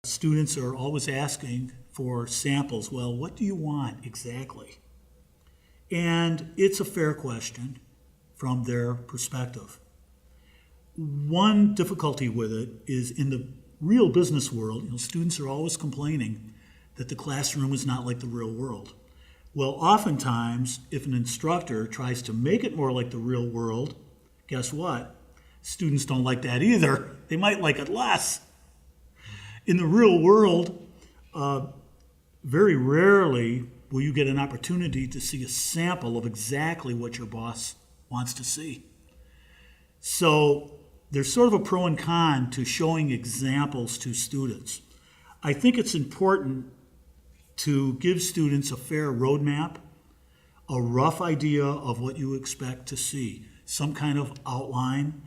Students are always asking for samples. Well, what do you want exactly? And it's a fair question from their perspective. One difficulty with it is in the real business world, students are always complaining that the classroom is not like the real world. Well, oftentimes, if an instructor tries to make it more like the real world, guess what? Students don't like that either. They might like it less. In the real world, very rarely will you get an opportunity to see a sample of exactly what your boss wants to see. So there's sort of a pro and con to showing examples to students. I think it's important to give students a fair roadmap, a rough idea of what you expect to see, some kind of outline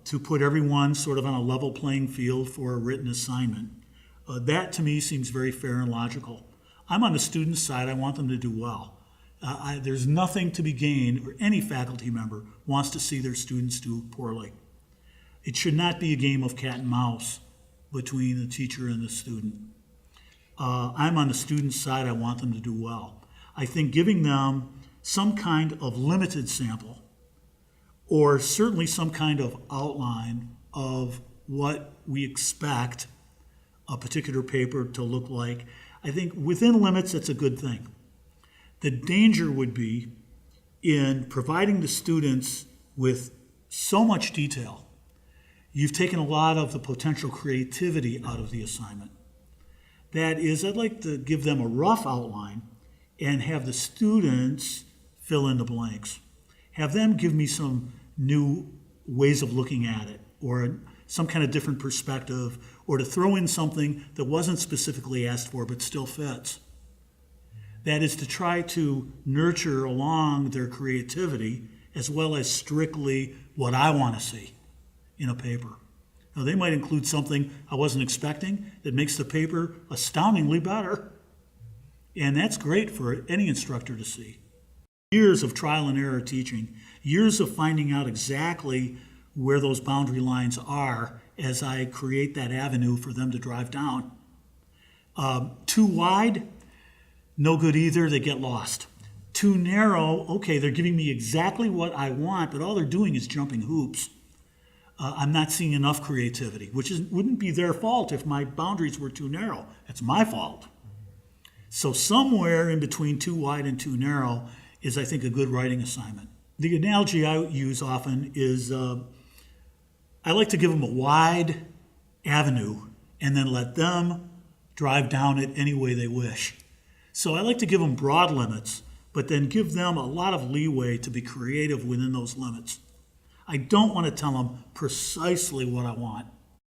to put everyone sort of on a level playing field for a written assignment. That to me seems very fair and logical. I'm on the student side. I want them to do well. There's nothing to be gained, or any faculty member wants to see their students do poorly. It should not be a game of cat and mouse between the teacher and the student. I'm on the student side. I want them to do well. I think giving them some kind of limited sample, or certainly some kind of outline of what we expect a particular paper to look like, I think within limits, that's a good thing. The danger would be in providing the students with so much detail. You've taken a lot of the potential creativity out of the assignment. That is, I'd like to give them a rough outline and have the students fill in the blanks. Have them give me some new ways of looking at it, or some kind of different perspective, or to throw in something that wasn't specifically asked for but still fits. That is to try to nurture along their creativity as well as strictly what I want to see in a paper. Now, they might include something I wasn't expecting that makes the paper astoundingly better. And that's great for any instructor to see. Years of trial and error teaching, years of finding out exactly where those boundary lines are as I create that avenue for them to drive down. Too wide, no good either, they get lost. Too narrow, okay, they're giving me exactly what I want, but all they're doing is jumping hoops. I'm not seeing enough creativity, which wouldn't be their fault if my boundaries were too narrow. It's my fault. So somewhere in between too wide and too narrow is, I think, a good writing assignment. The analogy I use often is I like to give them a wide avenue and then let them drive down it any way they wish. So I like to give them broad limits, but then give them a lot of leeway to be creative within those limits. I don't want to tell them precisely what I want.